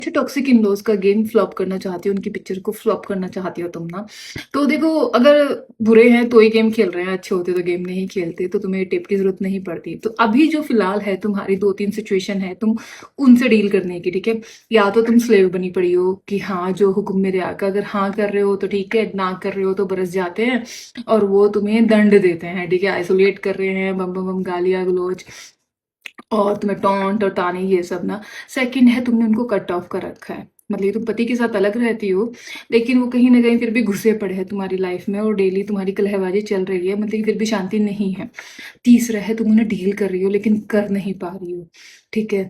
अच्छा, toxic in-laws का game flop करना चाहती हो, उनकी पिक्चर को फ्लॉप करना चाहती हो तुम ना, तो देखो अगर बुरे हैं तो ही गेम खेल रहे हैं, अच्छे होते तो गेम नहीं खेलते, तो तुम्हें टिप की ज़रूरत नहीं पड़ती। तो अभी जो फ़िलहाल है तुम्हारी 2-3 सिचुएशन है, तुम उनसे डील करने की, ठीक है? या तो तुम स्लेव बनी पड़ी हो कि हाँ, जो हुक्म मेरे आका, अगर हाँ कर रहे हो तो ठीक है, ना कर रहे हो तो बरस जाते हैं और वो तुम्हें दंड देते हैं, ठीक है? आइसोलेट कर रहे हैं, बम-बम-बम गालियाँ-गलौज और तुम्हें टॉन्ट और ताने ये सब ना। सेकंड है तुमने उनको कट ऑफ कर रखा है। मतलब ये तुम पति के साथ अलग रहती हो, लेकिन वो कहीं न कहीं फिर भी घुसे पड़े हैं तुम्हारी लाइफ़ में और डेली तुम्हारी कलहबाजी चल रही है, मतलब कि फिर भी शांति नहीं है। तीसरा है तुम उन्हें डील कर रही हो लेकिन कर नहीं पा रही हो, ठीक है?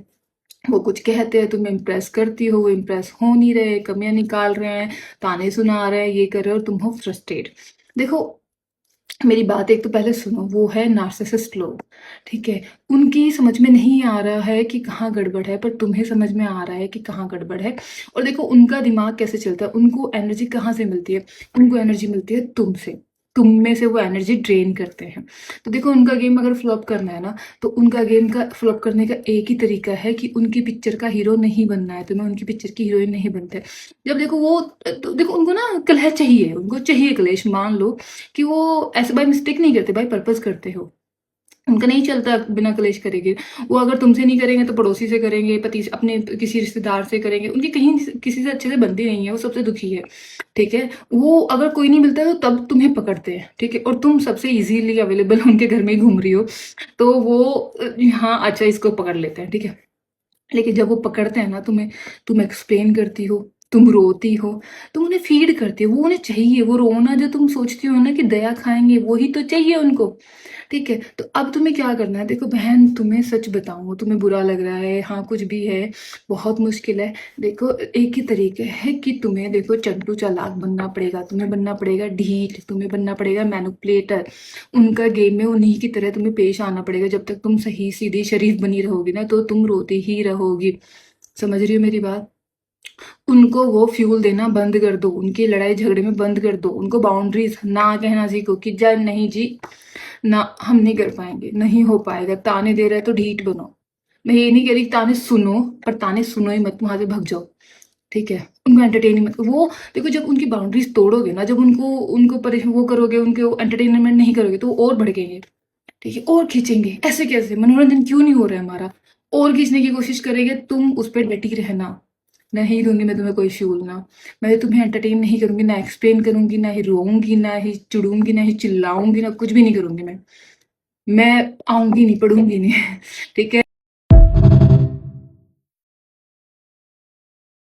वो कुछ कहते हैं, तुम इम्प्रेस करती हो, वो इम्प्रेस हो नहीं रहे, कमियाँ निकाल रहे हैं, ताने सुना रहे हैं, ये कर रहे हो और तुम हो फ्रस्ट्रेट। देखो मेरी बात एक तो पहले सुनो, वो है नार्सिसिस्ट लोग, ठीक है? उनकी समझ में नहीं आ रहा है कि कहाँ गड़बड़ है, पर तुम्हें समझ में आ रहा है कि कहाँ गड़बड़ है। और देखो उनका दिमाग कैसे चलता है, उनको एनर्जी कहाँ से मिलती है? उनको एनर्जी मिलती है तुमसे। तुम में से वो एनर्जी ड्रेन करते हैं। तो देखो उनका गेम अगर फ्लॉप करना है ना, तो उनका गेम का फ्लॉप करने का एक ही तरीका है कि उनकी पिक्चर का हीरो नहीं बनना है, तुम्हें उनकी पिक्चर की हीरोइन नहीं बनते। जब देखो वो तो देखो उनको ना कलह चाहिए, उनको चाहिए क्लेश, मान लो कि वो ऐसे बाय मिस्टेक नहीं करते, बाय पर्पस करते हो। उनका नहीं चलता बिना कलेश करेंगे। वो अगर तुमसे नहीं करेंगे तो पड़ोसी से करेंगे, पति से, अपने किसी रिश्तेदार से करेंगे। उनकी कहीं किसी से अच्छे से बनती नहीं है, वो सबसे दुखी है, ठीक है? वो अगर कोई नहीं मिलता है तो तब तुम्हें पकड़ते हैं, ठीक है? और तुम सबसे ईज़िली अवेलेबल उनके घर में ही घूम रही हो, तो वो हाँ, अच्छा इसको पकड़ लेते हैं, ठीक है? लेकिन जब वो पकड़ते हैं ना तुम्हें, तुम एक्सप्लेन करती हो, तुम रोती हो, तुम उन्हें फ़ीड करती हो, वो उन्हें चाहिए, वो रोना जो तुम सोचती हो ना कि दया खाएँगे, वही तो चाहिए उनको, ठीक है? तो अब तुम्हें क्या करना है, देखो बहन तुम्हें सच बताऊँ, तुम्हें बुरा लग रहा है, हाँ, कुछ भी है, बहुत मुश्किल है। देखो एक ही तरीका है कि तुम्हें देखो चंटू चालाक बनना पड़ेगा, तुम्हें बनना पड़ेगा ढीठ, तुम्हें बनना पड़ेगा मैनिपुलेटर। उनका गेम में उन्हीं की तरह तुम्हें पेश आना पड़ेगा। जब तक तुम सही, सीधी, शरीफ बनी रहोगी ना, तो तुम रोती ही रहोगी। समझ रही हो मेरी बात? उनको वो फ्यूल देना बंद कर दो, उनकी लड़ाई झगड़े में बंद कर दो, उनको बाउंड्रीज़ ना कहना सीखो कि जा नहीं जी, ना हम नहीं कर पाएँगे, नहीं हो पाएगा, ताने दे रहे हैं तो ढीठ बनो। मैं ये नहीं कह रही कि ताने सुनो, पर ताने सुनो ही मत, वहाँ से भग जाओ, ठीक है? उनको एंटरटेन ही मत करो। वो देखो जब उनकी बाउंड्रीज़ तोड़ोगे ना, जब उनको उनको वो करोगे, उनको एंटरटेनमेंट नहीं करोगे, तो वो और भड़केंगे, ठीक है? और खींचेंगे, ऐसे कैसे? मनोरंजन क्यों नहीं हो रहा है हमारा? और खींचने की कोशिश करेंगे, तुम उस पे डटी रहना। नहीं दूँगी मैं तुम्हें कोई फ्यूल ना। मैं तुम्हें एंटरटेन नहीं करूँगी, ना एक्सप्लेन करूँगी, ना ही रोऊँगी, ना ही चिढ़ूँगी, ना ही चिल्लाऊँगी, ना कुछ भी नहीं करूँगी मैं। मैं आऊँगी नहीं, पढ़ूँगी नहीं, ठीक है?